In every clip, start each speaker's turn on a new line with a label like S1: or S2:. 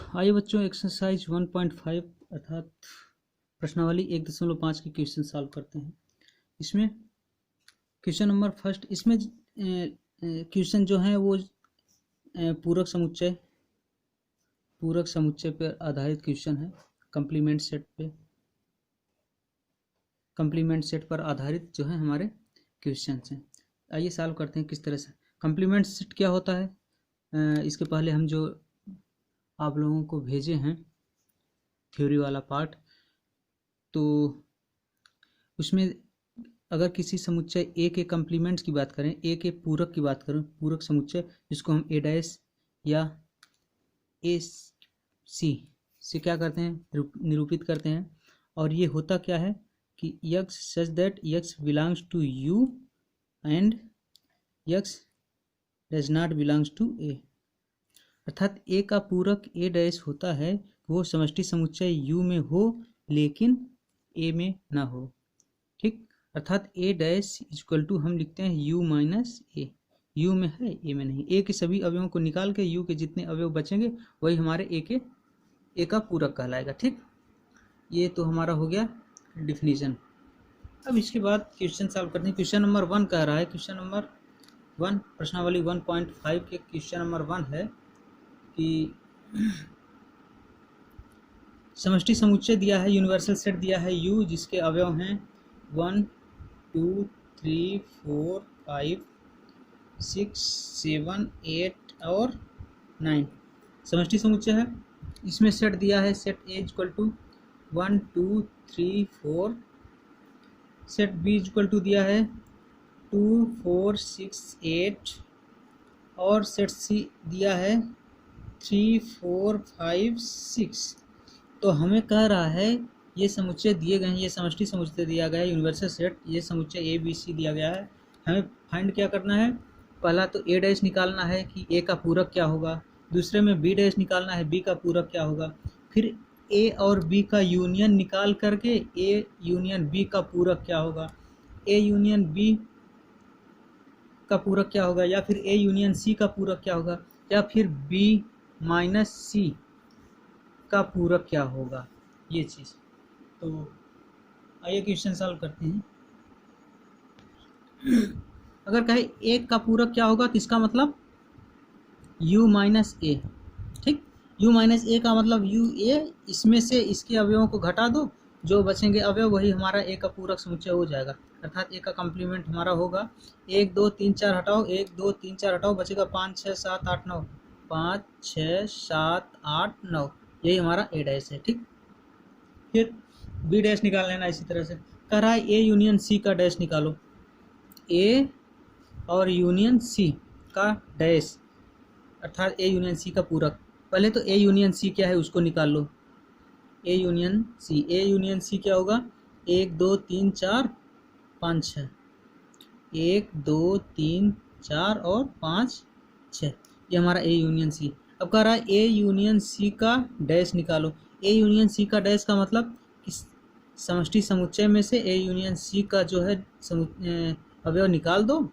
S1: आइए बच्चों, एक्सरसाइज 1.5 अर्थात प्रश्नावली 1.5 के क्वेश्चन सॉल्व करते हैं। इसमें क्वेश्चन नंबर फर्स्ट, इसमें क्वेश्चन जो है वो पूरक समुच्चय पर आधारित क्वेश्चन है। कंप्लीमेंट सेट पर आधारित जो है हमारे क्वेश्चन हैं। आइए सॉल्व करते हैं किस तरह से। कंप्लीमेंट सेट क्या होता है, इसके पहले हम जो आप लोगों को भेजे हैं थ्योरी वाला पार्ट, तो उसमें अगर किसी समुच्चय ए के कम्प्लीमेंट्स की बात करें, ए के पूरक की बात करें, पूरक समुच्चय जिसको हम ए डैश या ए सी से क्या करते हैं, निरूपित करते हैं। और ये होता क्या है कि x such that x belongs to u and x does not belongs to A, अर्थात ए का पूरक ए डैश होता है, वो समष्टि समुच्चय यू में हो लेकिन ए में ना हो। ठीक, अर्थात ए डैश इक्वल टू हम लिखते हैं यू माइनस ए, यू में है ए में नहीं। ए के सभी अवयवों को निकाल के यू के जितने अवयव बचेंगे वही हमारे ए का पूरक कहलाएगा। ठीक, ये तो हमारा हो गया डिफिनीशन। अब इसके बाद क्वेश्चन सॉल्व करते हैं। क्वेश्चन नंबर 1 कह रहा है, क्वेश्चन नंबर 1 प्रश्नावली 1.5 के क्वेश्चन नंबर 1 है कि समष्टि समुच्चय दिया है, यूनिवर्सल सेट दिया है U, जिसके अवयव हैं 1 2 3 4 5 6 7 8 और 9 समष्टि समुच्चय है। इसमें सेट दिया है, set A equal to 1 2 3 4, set B equal to दिया है 2 4 6 8 और सेट C दिया है 3 4 5 6। तो हमें कह रहा है ये समुच्चय दिए गए हैं, ये समष्टि समुच्चय दिया गया है, यूनिवर्सल सेट, ये समुच्चय ए बी सी दिया गया है। हमें फाइंड क्या करना है, पहला तो ए डैश निकालना है कि ए का पूरक क्या होगा, दूसरे में बी डैश निकालना है बी का पूरक क्या होगा, फिर ए और बी का यूनियन निकाल करके ए यूनियन बी का पूरक क्या होगा, ए यूनियन बी का पूरक क्या होगा, या फिर ए यूनियन सी का पूरक क्या होगा, या फिर बी माइनस सी का पूरक क्या होगा, ये चीज़। तो आइए क्वेश्चन सॉल्व करते हैं। अगर कहे ए का पूरक क्या होगा तो इसका मतलब u माइनस ए। ठीक, u माइनस ए का मतलब u ए, इसमें से इसके अवयवों को घटा दो, जो बचेंगे अवयव वही हमारा ए का पूरक समुच्चय हो जाएगा। अर्थात ए का कम्प्लीमेंट हमारा होगा 1 2 3 4 हटाओ, 1 2 3 4 हटाओ, बचेगा 5 6 7 8 9, 5 6 7 8 9, यही हमारा ए डैश है। ठीक, फिर बी डैश निकाल लेना। इसी तरह से कह रहा है ए यूनियन सी का डैश निकालो, ए और यूनियन सी का डैश, अर्थात ए यूनियन सी का पूरक। पहले तो ए यूनियन सी क्या है उसको निकाल लो, ए यूनियन सी क्या होगा, 1 2 3 4 5 6, 1 2 3 4 और 5 6, ये हमारा ए यूनियन सी। अब कह रहा है ए यूनियन सी का डैश निकालो, ए यूनियन सी का डैश का मतलब कि समष्टि समुच्चय में से ए यूनियन सी का जो है अवयव निकाल दो,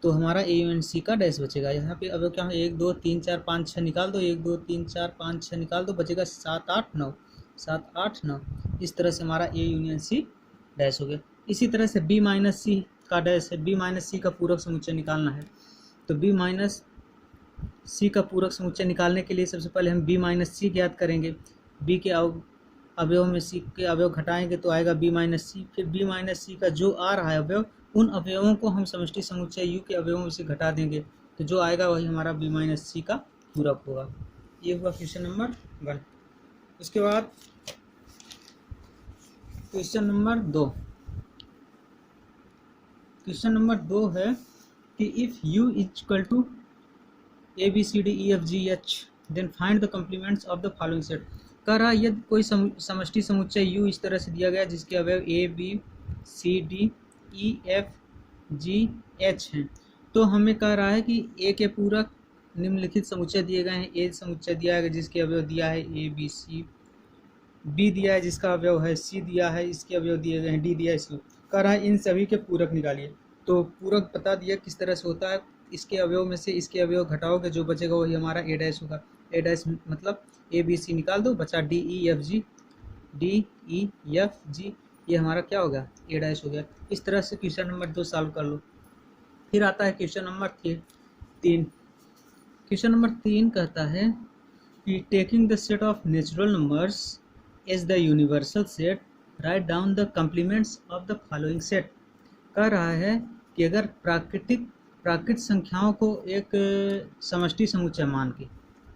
S1: तो हमारा ए यूनियन सी का डैश बचेगा। यहाँ पे अवयव क्या है, 1 2 3 4 5 6 निकाल दो, 1 2 3 4 5 6 निकाल दो, बचेगा 7 8 9, 7 8 9। इस तरह से हमारा ए यूनियन सी डैश हो गया। इसी तरह से बी माइनस सी का डैश है, बी माइनस सी का पूरक समुच्चय निकालना है। तो बी माइनस सी का पूरक समुच्चय निकालने के लिए सबसे पहले हम बी माइनस सी ज्ञात करेंगे। बी के अवयव में सी के अवयव घटाएंगे तो आएगा बी माइनस सी। फिर बी माइनस सी का जो आ रहा है अवयव, उन अवयवों को हम समष्टि समुच्चय यू के अवयवों से घटा देंगे, तो जो आएगा वही हमारा बी माइनस सी का पूरक होगा। ये हुआ क्वेश्चन नंबर 1। उसके बाद क्वेश्चन नंबर 2। क्वेश्चन नंबर 2 है कि if U equal to A B C D E F G H then find the complements of the following set. कह रहा है यदि कोई समष्टि समुच्चय यू इस तरह से दिया गया जिसके अवयव A B C D E F G H हैं, तो हमें कह रहा है कि ए के पूरक निम्नलिखित समुच्चय दिए गए हैं। ए समुच्चय दिया है जिसके अवयव दिया है ए बी सी, बी दिया है जिसका अवयव है सी दिया है, इसके अवयव दिए गए हैं डी दिया है इसको। कह रहा है इन सभी के पूरक निकालिए। तो पूरक बता दिया किस तरह से होता है, इसके अवयव में से इसके अवयव घटाओगे, जो बचेगा वही हमारा ए डैश होगा। ए डैश मतलब ए बी सी निकाल दो, बचा डी ई एफ जी, डी ई एफ जी, ये हमारा क्या हो गया, ए डैश हो गया। इस तरह से क्वेश्चन नंबर 2 सॉल्व कर लो। फिर आता है क्वेश्चन नंबर 3। क्वेश्चन नंबर 3 कहता है कि taking the set of natural numbers as the universal set, write down the complements of the following set. कह रहा है कि अगर प्राकृत संख्याओं को एक समष्टि समुच्चय मान के,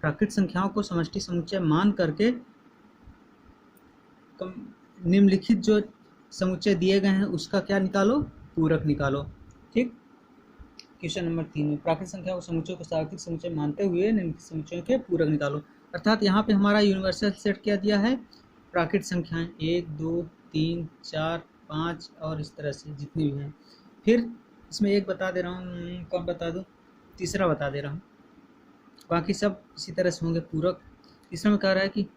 S1: प्राकृत संख्याओं को समष्टि समुच्चय मान करके निम्नलिखित जो समुच्चय दिए गए हैं उसका क्या निकालो, पूरक निकालो। ठीक, क्वेश्चन नंबर 3 में प्राकृत संख्या को समुच्चय को सार्वत्रिक समुच्चय मानते हुए निम्नलिखित समुच्चयों के पूरक निकालो। अर्थात यहाँ पे हमारा यूनिवर्सल सेट क्या दिया है, प्राकृत संख्याएं 1 2 3 4 5 और इस तरह से जितनी भी हैं। फिर इसमें एक बता दे रहा हूँ, कौन बता दूँ, तीसरा बता दे रहा हूँ, बाकी सब इसी तरह से होंगे पूरक। तीसरा में कह रहा है कि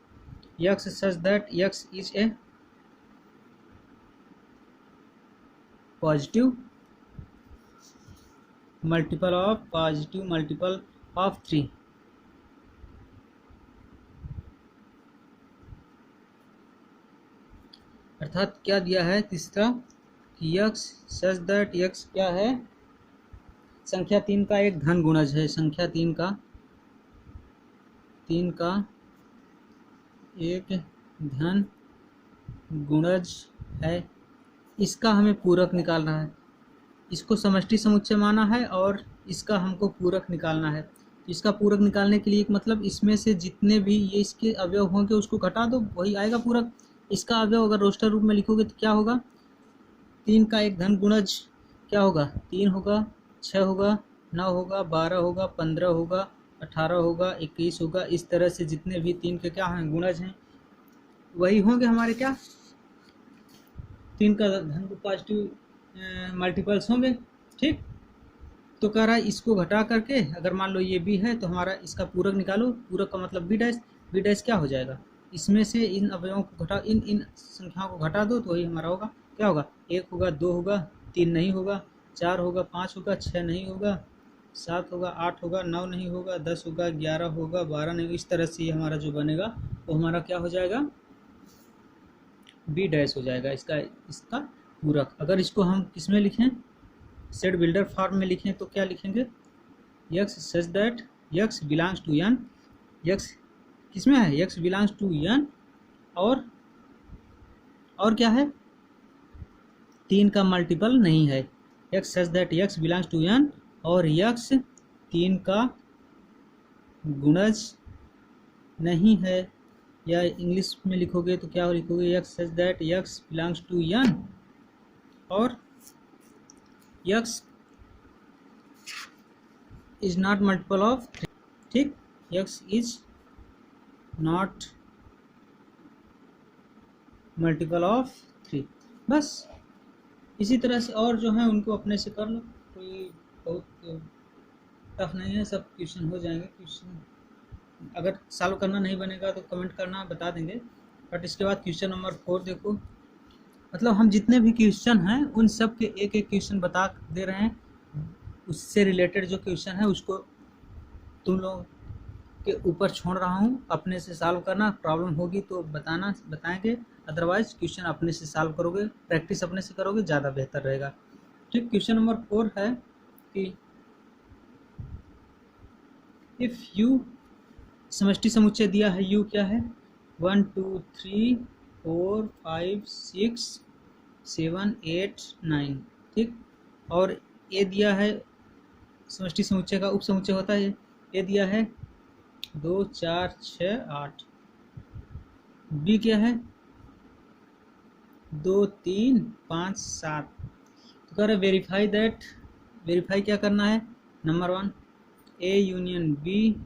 S1: x such that x is a positive multiple of 3। अर्थात क्या दिया है तीसरा कि यक्स सच दैट यक्स क्या है, संख्या 3 का एक धन गुणज है, संख्या 3 का एक धन गुणज है, इसका हमें पूरक निकालना है। इसको समष्टि समुच्चय माना है और इसका हमको पूरक निकालना है। इसका पूरक निकालने के लिए एक मतलब इसमें से जितने भी ये इसके अवयव होंगे उसको घटा दो, वही आएगा पूरक। इसका अवयव अगर रोस्टर रूप में लिखोगे तो क्या होगा, 3 का एक धन गुणज क्या होगा, 3 होगा, 6 होगा, 9 होगा, 12 होगा, 15 होगा, 18 होगा, 21 होगा। इस तरह से जितने भी 3 के क्या हैं गुणज हैं वही होंगे हमारे क्या, 3 का धन पॉजिटिव मल्टीपल्स होंगे। ठीक, तो कह रहा है इसको घटा करके अगर मान लो ये बी है तो हमारा इसका पूरक निकालो। पूरक का मतलब बी डैश, बी डैश क्या हो जाएगा, इसमें से इन अवयवों को घटा, इन संख्याओं को घटा दो तो वही हमारा होगा, क्या होगा, 1 होगा, 2 होगा, 3 नहीं होगा, 4 होगा, 5 होगा, 6 नहीं होगा, 7 होगा, 8 होगा, 9 नहीं होगा, 10 होगा, 11 होगा, 12 नहीं। इस तरह से हमारा जो बनेगा वो हमारा क्या हो जाएगा, बी डैश हो जाएगा इसका पूरक। अगर इसको हम किस में लिखें, सेट बिल्डर फॉर्म में लिखें तो क्या लिखेंगे, x such that x belongs to N, x किस में है, यक्स बिलोंग्स टू एन और क्या है, 3 का मल्टीपल नहीं है, x such that x belongs to N और यक्स 3 का गुणज नहीं है। या इंग्लिश में लिखोगे तो क्या लिखोगे, X such that x belongs to N और X is not multiple of 3। ठीक, X is not multiple of 3। बस इसी तरह से और जो है उनको अपने से कर लो, कोई बहुत टफ नहीं है, सब क्वेश्चन हो जाएंगे। क्वेश्चन अगर सॉल्व करना नहीं बनेगा तो कमेंट करना, बता देंगे। बट इसके बाद क्वेश्चन नंबर 4 देखो, मतलब हम जितने भी क्वेश्चन हैं उन सब के एक एक क्वेश्चन बता दे रहे हैं, उससे रिलेटेड जो क्वेश्चन है उसको तुम लोग के ऊपर छोड़ रहा हूँ, अपने से सॉल्व करना। प्रॉब्लम होगी तो बताएंगे, अदरवाइज क्वेश्चन अपने से सॉल्व करोगे, प्रैक्टिस अपने से करोगे, ज़्यादा बेहतर रहेगा। ठीक, क्वेश्चन नंबर 4 है कि इफ़ यू, समष्टि समुच्चय दिया है, यू क्या है, 1 2 3 4 5 6 7 8 9। ठीक, और ए दिया है, समष्टि समुच्चय का उप समुच्चय होता है, ए दिया है 2 4 6 8। बी क्या है 2 3 5 7। तो कह रहे वेरीफाई दैट, वेरीफाई क्या करना है, number 1 A union B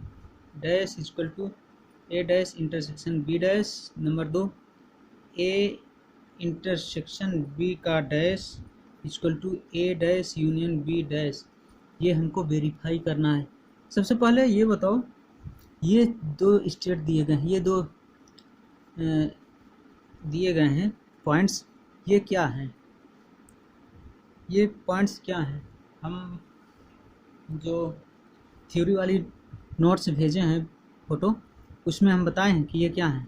S1: dash equal to A dash intersection B dash. Number 2 A intersection B का dash equal to A dash union B dash. ये हमको वेरीफाई करना है। सबसे पहले ये बताओ, ये 2 स्टेट दिए गए हैं, ये 2 दिए गए हैं पॉइंट्स, ये क्या हैं, ये पॉइंट्स क्या हैं। हम जो थ्योरी वाली नोट्स भेजे हैं फोटो, उसमें हम बताए हैं कि ये क्या है,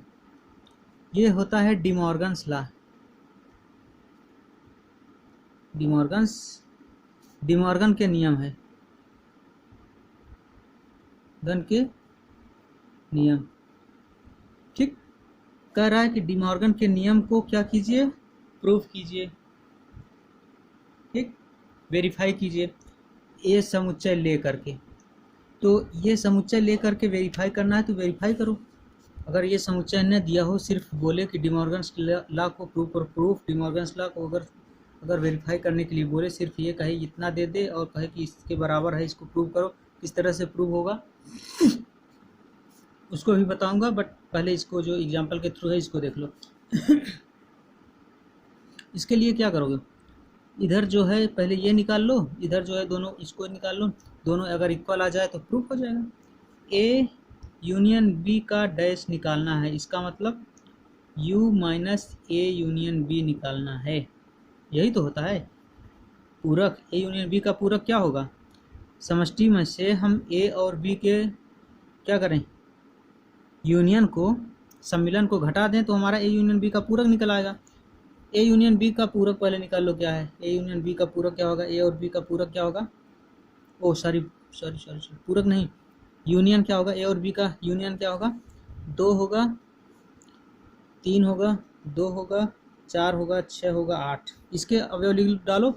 S1: ये होता है डिमॉर्गन्स लॉ। डिमॉर्गन के नियम है, गन के नियम। ठीक, कह रहा है कि डिमॉर्गन के नियम को क्या कीजिए, प्रूफ कीजिए। ठीक, वेरीफाई कीजिए ये समुच्चय ले करके। तो ये समुच्चय ले करके वेरीफाई करना है तो वेरीफाई करो। अगर ये समुच्चय न दिया हो, सिर्फ बोले कि डिमॉर्गन्स लॉ को प्रूफ और प्रूफ डिमॉर्गन्स लॉ को अगर वेरीफाई करने के लिए बोले, सिर्फ ये कहे इतना दे दे और कहे कि इसके बराबर है, इसको प्रूव करो, किस तरह से प्रूव होगा उसको भी बताऊंगा, बट पहले इसको जो एग्जाम्पल के थ्रू है इसको देख लो। इसके लिए क्या करोगे, इधर जो है पहले ये निकाल लो, इधर जो है दोनों इसको निकाल लो, दोनों अगर इक्वल आ जाए तो प्रूफ हो जाएगा। ए यूनियन बी का डैश निकालना है, इसका मतलब U minus A union B निकालना है, यही तो होता है पूरक। ए यूनियन बी का पूरक क्या होगा, समष्टि में से हम ए और बी के क्या करें, यूनियन को, सम्मिलन को घटा दें तो हमारा ए यूनियन बी का पूरक निकल आएगा। ए यूनियन बी का पूरक पहले निकाल लो, क्या है ए यूनियन बी का पूरक क्या होगा, ए और बी का पूरक क्या होगा, ओ सॉरी पूरक नहीं, यूनियन क्या होगा, ए और बी का यूनियन क्या होगा, 2 होगा, 3 होगा, 2 होगा, 4 होगा, 6 होगा, 8। इसके अवयव लिख डालो,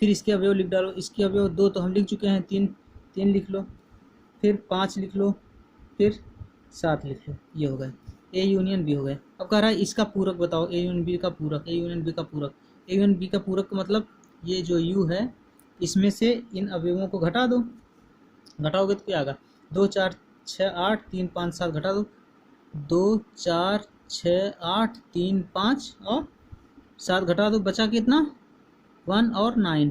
S1: फिर इसके अवयव लिख डालो। इसके अवयव 2 तो हम लिख चुके हैं, 3 लिख लो, फिर 5 लिख लो, फिर 7 लिख लो, ये हो गए ए यूनियन बी हो गए। अब कह रहा है इसका पूरक बताओ, ए यूनियन बी का पूरक, ए यूनियन बी का पूरक। ए यूनियन बी का पूरक का मतलब ये जो यू है इसमें से इन अवयवों को घटा दो, घटाओगे तो क्या आएगा, 2 4 6 8 3 5 7 घटा दो, 2 4 6 8 3 5 और 7 घटा दो, बचा कितना 1 और 9।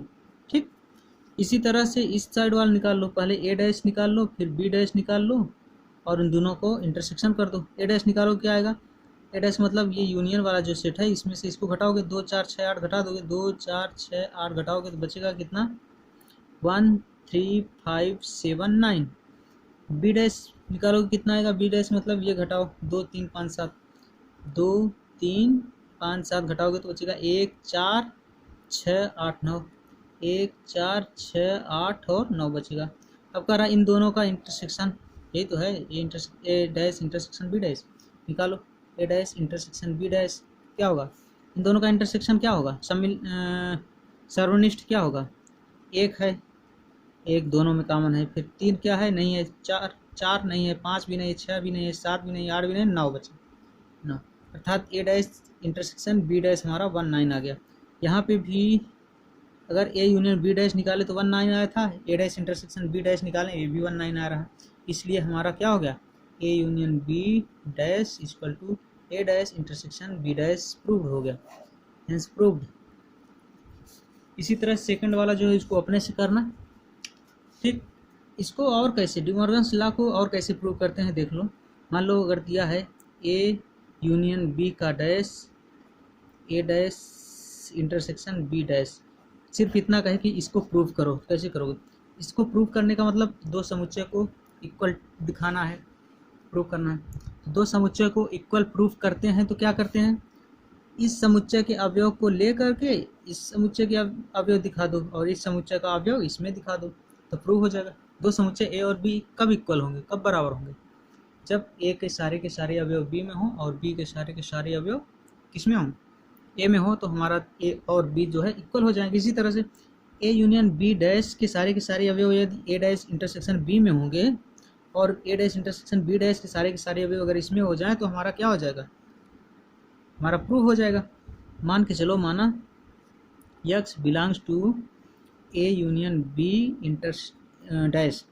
S1: ठीक, इसी तरह से इस साइड वाला निकाल लो, पहले ए डैश निकाल लो, फिर बी डैश निकाल लो और इन दोनों को इंटरसेक्शन कर दो। ए डैश निकालो क्या आएगा, ए डैश मतलब ये यूनियन वाला जो सेट है इसमें से इसको घटाओगे, 2 4 6 8 घटा दोगे, 2 4 6 8 घटाओगे तो बचेगा कितना 1 3 5 7 9। बी डैश निकालोगे कितना आएगा, बी डैश मतलब ये घटाओ 2 3 5 7, 2 3 5 7 घटाओगे तो बचेगा 1 4 6 8 9, 1 4 6 8 और 9 बचेगा। अब कह रहा है इन दोनों का इंटरसेक्शन, यही तो है ए डैश इंटरसेक्शन बी डैश, निकालो ए डैश इंटरसेक्शन बी डैश क्या होगा, इन दोनों का इंटरसेक्शन क्या होगा, सर्वनिष्ठ क्या होगा, 1 है, 1 दोनों में कॉमन है, फिर 3 क्या है, नहीं है, 4 नहीं है, 5 भी नहीं है, 6 भी नहीं है, 7 भी नहीं है, 8 भी नहीं है, 9 बचे 9, अर्थात ए डैश इंटरसेक्शन बी डैश हमारा 1 9 आ गया। यहाँ पे भी अगर ए यूनियन बी डैश निकाले तो 1 9 आया था, ए डैश इंटरसेक्शन बी डैश निकालें ये भी 1 9 आ रहा है, इसलिए हमारा क्या हो गया, A union B dash equal to A dash intersection B dash proved हो गया, हेंस प्रूव्ड। इसी तरह सेकंड वाला जो है इसको अपने से करना। ठीक, इसको और कैसे, डिमॉर्गन्स लॉ को और कैसे प्रूव करते हैं देख लो। मान लो अगर दिया है ए यूनियन बी का डैश ए डैश इंटरसेक्शन बी डैश, सिर्फ इतना कहे कि इसको प्रूव करो, कैसे करोगे, इसको प्रूव करने का मतलब दो समुच्चय को इक्वल दिखाना है, प्रूव करना है। तो दो समुच्चय को इक्वल प्रूफ करते हैं तो क्या करते हैं, इस समुच्चय के अवयव को ले करके इस समुच्चय के अवयव दिखा दो और इस समुच्चय का अवयव इसमें दिखा दो तो प्रूव हो जाएगा। दो समुच्चय ए और बी कब इक्वल होंगे, कब बराबर होंगे, जब ए के सारे अवयव बी में हो और बी के सारे अवयव किस में हों, ए में हो, तो हमारा ए और बी जो है इक्वल हो जाएंगे। इसी तरह से ए यूनियन बी डैश के सारे अवयव यदि ए डैश इंटरसेक्शन बी में होंगे और ए डैश इंटरसेक्शन बी डैश के सारे अवयव अगर इसमें हो जाए तो हमारा क्या हो जाएगा, हमारा प्रूव हो जाएगा। मान के चलो, माना x belongs to A union B inter dash,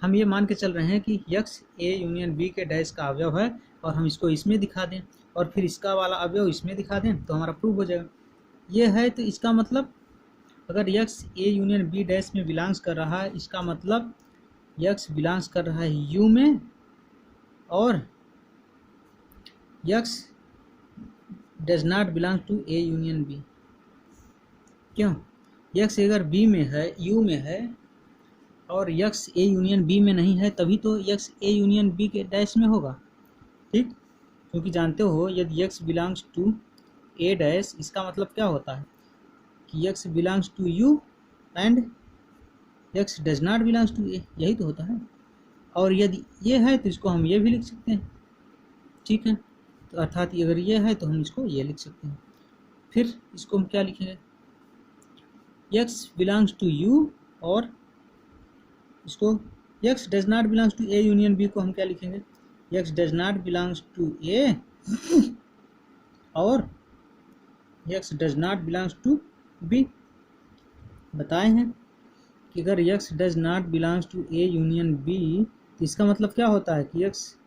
S1: हम ये मान के चल रहे हैं कि यक्स ए यूनियन बी के डैश का अवयव है और हम इसको इसमें दिखा दें और फिर इसका वाला अवयव इसमें दिखा दें तो हमारा प्रूव हो जाएगा। ये है तो इसका मतलब अगर x A union B dash में बिलोंग्स कर रहा है, इसका मतलब यक्स बिलोंग्स कर रहा है यू में और x does not belong to A union B. क्यों, यक्स अगर बी में है, यू में है और यक्स ए यूनियन बी में नहीं है, तभी तो यक्स ए यूनियन बी के डैश में होगा। ठीक, क्योंकि जानते हो यदि X belongs to A dash, इसका मतलब क्या होता है कि X belongs to U and X does not belongs to A, यही तो होता है। और यदि ये है तो इसको हम ये भी लिख सकते हैं। ठीक है, तो अर्थात अगर ये है तो हम इसको ये लिख सकते हैं। फिर इसको हम क्या लिखेंगे, यक्स बिलोंग्स टू यू, और इसको X does not belongs to A union B को हम क्या लिखेंगे, X does not belongs to A और x does not belongs to B. बताए हैं कि अगर X does not belongs to A union B तो इसका मतलब क्या होता है कि यक्स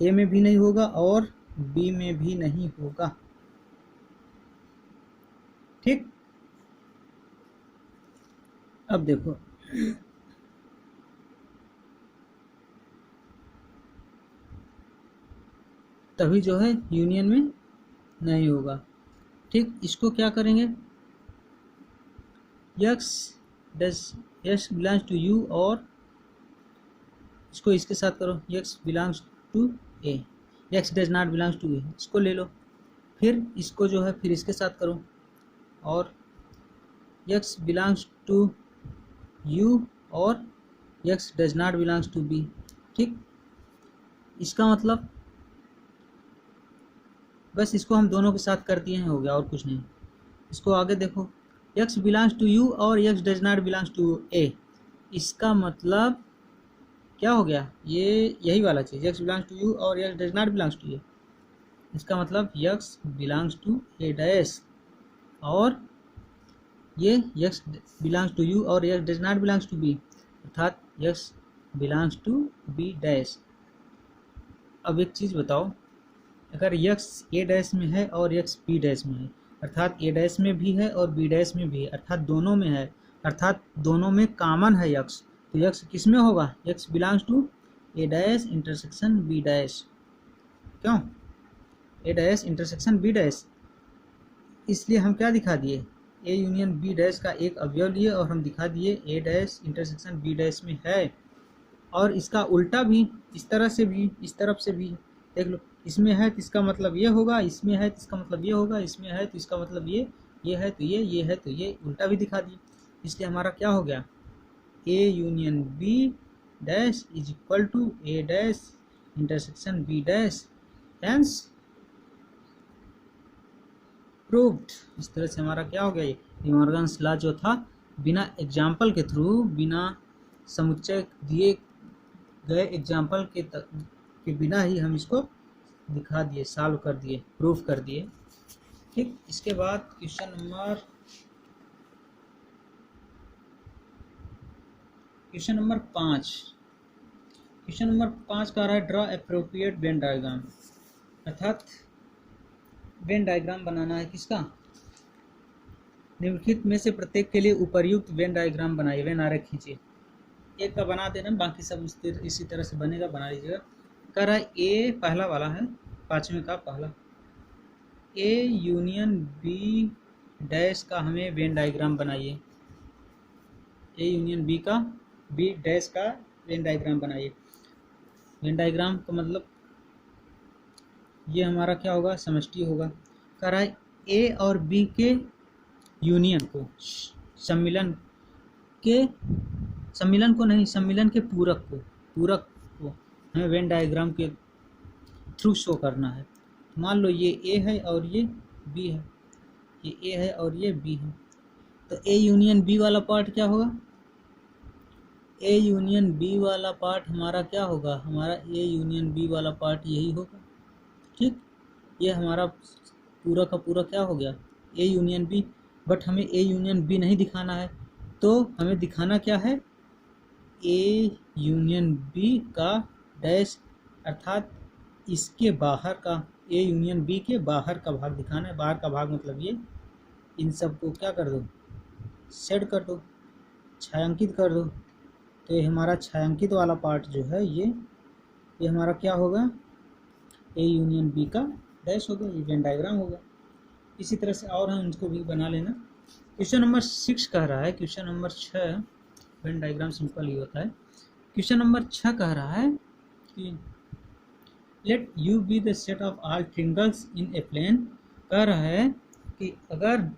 S1: ए में भी नहीं होगा और बी में भी नहीं होगा। ठीक, अब देखो तभी जो है यूनियन में नहीं होगा। ठीक, इसको क्या करेंगे, यक्स बिलोंग्स टू यू और इसको इसके साथ करो, X belongs to A, X does not belongs to A, इसको ले लो। फिर इसको जो है फिर इसके साथ करो और यक्स बिलोंग्स टू यू और x does not belongs to B. ठीक, इसका मतलब बस इसको हम दोनों के साथ कर दिए हैं, हो गया और कुछ नहीं। इसको आगे देखो, यक्स बिलोंग्स टू यू और x does not belongs to A, इसका मतलब क्या हो गया, ये यही वाला चीज़, यक्स बिलोंग्स टू यू और x does not belongs to A, इसका मतलब X belongs to A dash और ये यक्स बिलोंग्स टू यू और x does not belongs to B, अर्थात X belongs to B dash. अब एक चीज़ बताओ, अगर यक्स ए डैश में है और यक्स बी डैश में है, अर्थात ए डैश में भी है और बी डैश में भी है, अर्थात दोनों में है, अर्थात दोनों में कॉमन है यक्स, तो यक्स किस में होगा, x belongs to A dash intersection B dash. क्यों, A dash intersection B dash, इसलिए हम क्या दिखा दिए, ए यूनियन बी डैश का एक अवयव लिए और हम दिखा दिए ए डैश इंटरसेक्शन बी डैश में है। और इसका उल्टा भी, इस तरह से भी, इस तरफ से भी देख लो, इसमें है तो इसका मतलब ये होगा, इसमें है तो इसका मतलब ये होगा, इसमें है तो इसका मतलब ये है तो ये है तो ये, उल्टा भी दिखा दिए। इसलिए हमारा क्या हो गया, A union B dash is equal to A dash intersection B dash, hence proved. इस तरह से हमारा क्या हो गया, ये डिमॉर्गन्स लॉ जो था बिना एग्जाम्पल के थ्रू, बिना समुच्चय दिए गए एग्जाम्पल के बिना ही हम इसको दिखा दिए, सॉल्व कर दिए, प्रूफ कर दिए। ठीक, इसके बाद क्वेश्चन नंबर 5, क्वेश्चन नंबर 5 का रहा है ड्रॉ एप्रोप्रिएट वेन डायग्राम, अर्थात वेन डायग्राम बनाना है किसका, निम्नलिखित में से प्रत्येक के लिए उपर्युक्त वेन डायग्राम बनाइए, वेन आरेख खींचिए। एक का बना देना, बाकी सब इसी तरह से बनेगा, बना लीजिएगा। कह रहा है ए, पहला वाला है 5वें का पहला, ए यूनियन बी डैश का हमें वेन डायग्राम बनाइए, ए यूनियन बी का बी डैश का वेन डायग्राम बनाइए। वेन डायग्राम का मतलब ये हमारा क्या होगा, समष्टि होगा। कह रहा है ए और बी के यूनियन को, सम्मिलन को नहीं, सम्मिलन के पूरक को हमें वेन डायग्राम के थ्रू शो करना है। मान लो ये ए है और ये बी है, ये ए है और ये बी है, तो ए यूनियन बी वाला पार्ट क्या होगा, ए यूनियन बी वाला पार्ट हमारा क्या होगा, हमारा ए यूनियन बी वाला पार्ट यही होगा। ठीक, ये हमारा पूरा का पूरा क्या हो गया, ए यूनियन बी, बट हमें ए यूनियन बी नहीं दिखाना है, तो हमें दिखाना क्या है, ए यूनियन बी का डैश, अर्थात इसके बाहर का, ए यूनियन बी के बाहर का भाग दिखाना है। बाहर का भाग मतलब ये, इन सब को क्या कर दो, शेड कर दो, छायांकित कर दो, तो ये हमारा छायांकित वाला पार्ट जो है ये हमारा क्या होगा, ए यूनियन बी का डैश होगा, ये वेन डायग्राम होगा। इसी तरह से और हम इनको भी बना लेना। क्वेश्चन नंबर 6 कह रहा है, question number 6 Venn diagram simple ही होता है। क्वेश्चन नंबर 6 कह रहा है कि let U be the set of all triangles in a plane. कह रहा है कि अगर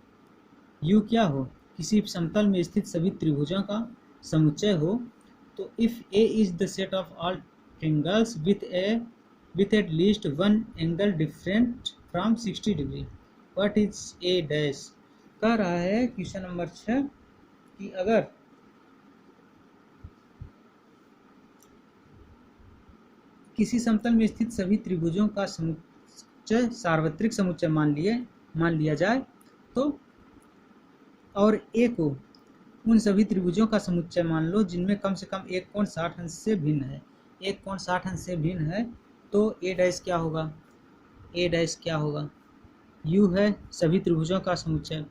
S1: यू क्या हो, किसी समतल में स्थित सभी त्रिभुजों का समुच्चय हो, तो if A is the set of all triangles with at least one angle different from 60 degree, what is A dash. कह रहा है क्वेश्चन नंबर 6 कि अगर किसी समतल में स्थित सभी त्रिभुजों का समुच्चय सार्वत्रिक समुच्चय मान लिया जाए, तो और ए को उन सभी त्रिभुजों का समुच्चय मान लो जिनमें कम से कम एक कोण 60 अंश से भिन्न है। एक कोण 60 अंश से भिन्न है, तो ए डैश क्या होगा, ए डैश क्या होगा, यू है सभी त्रिभुजों का समुच्चय।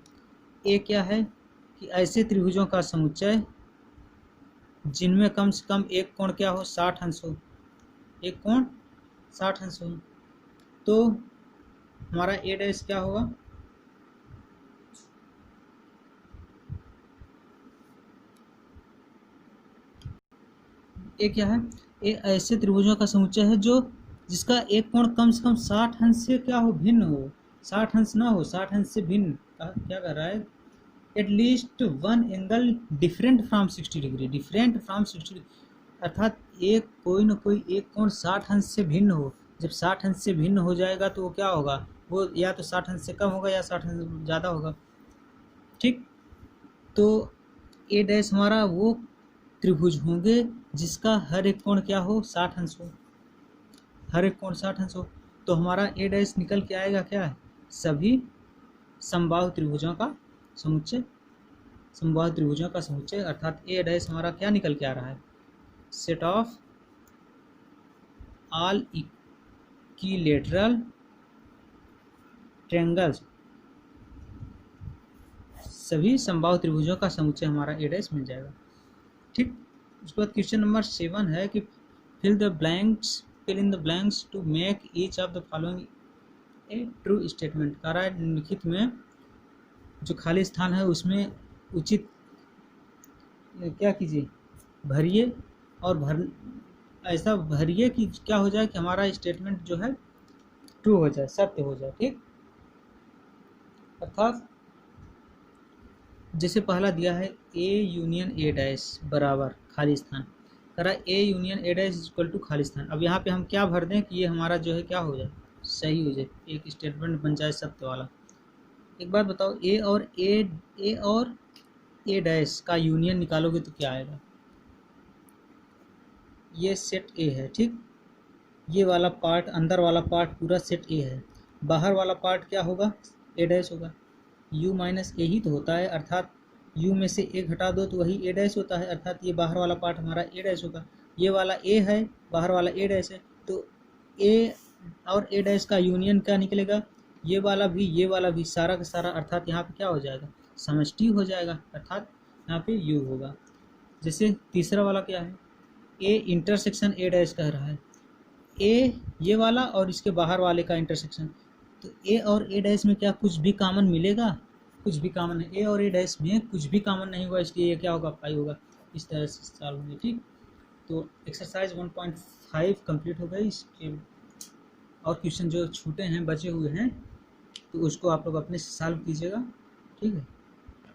S1: ए क्या है कि ऐसे त्रिभुजों का समुच्चय जिनमें कम से कम एक कोण क्या हो, 60 अंश हो, एक कोण 60 अंश हो। तो हमारा ए डैश क्या होगा, ए क्या है, ए ऐसे त्रिभुजों का समुच्चय है जो जिसका एक कोण कम से कम 60 अंश से क्या हो, भिन्न हो, 60 अंश ना हो, 60 अंश से भिन्न। क्या कर रहा है, eight least one angle different from 60 degree, different from 60 degree, अर्थात एक कोई न कोई एक कोण 60 अंश से भिन्न हो। जब 60 अंश से भिन्न हो जाएगा तो वो क्या होगा, वो या तो 60 अंश से कम होगा या 60 अंश ज़्यादा होगा। ठीक, तो ए डैश हमारा वो त्रिभुज होंगे जिसका हर एक कोण क्या हो, 60 अंश हो, हर एक कोण 60 अंश हो। तो हमारा ए डैश निकल के आएगा क्या है, सभी समबाहु त्रिभुजों का समुच्चय, समबाहु त्रिभुजों का समुच्चय, अर्थात ए डैश हमारा क्या निकल के आ रहा है, set of all equilateral triangles, सभी समबाहु त्रिभुजों का समुच्चय हमारा ए डैश मिल जाएगा। ठीक, उसके बाद क्वेश्चन नंबर 7 है कि fill in the blanks to make each of the following a true statement. कह रहा है निम्नलिखित में जो खाली स्थान है उसमें उचित क्या कीजिए, भरिए, और ऐसा भरिए कि क्या हो जाए कि हमारा स्टेटमेंट जो है ट्रू हो जाए, सत्य हो जाए। ठीक, अर्थात जैसे पहला दिया है ए यूनियन ए डैश बराबर खाली स्थान, करा A union A dash equal to खाली स्थान। अब यहाँ पे हम क्या भर दें कि ये हमारा जो है क्या हो जाए, सही हो जाए, एक स्टेटमेंट बन जाए सत्य वाला। एक बात बताओ, ए और ए डैश का यूनियन निकालोगे तो क्या आएगा, ये सेट ए है। ठीक, ये वाला पार्ट, अंदर वाला पार्ट पूरा सेट ए है, बाहर वाला पार्ट क्या होगा, ए डैश होगा। u माइनस ए ही तो होता है, अर्थात u में से ए घटा दो तो वही ए डैश होता है, अर्थात ये बाहर वाला पार्ट हमारा ए डैश होगा। ये वाला ए है, बाहर वाला ए डैश है, तो ए और ए डैश का यूनियन क्या निकलेगा, ये वाला भी सारा का सारा, अर्थात यहाँ पे क्या हो जाएगा, समष्टि हो जाएगा, अर्थात यहाँ पे u होगा। जैसे तीसरा वाला क्या है, ए इंटरसेक्शन ए डैश कह रहा है, ए ये वाला और इसके बाहर वाले का इंटरसेक्शन, तो ए और ए डैश में क्या कुछ भी कॉमन मिलेगा, कुछ भी कॉमन है, ए और ए डैश में कुछ भी कॉमन नहीं हुआ, इसलिए ये क्या होगा, पाई होगा। इस तरह से सॉल्व होंगे। ठीक, तो एक्सरसाइज 1.5 कंप्लीट हो गई। इसके और क्वेश्चन जो छूटे हैं, बचे हुए हैं, तो उसको आप लोग अपने से सॉल्व कीजिएगा। ठीक है।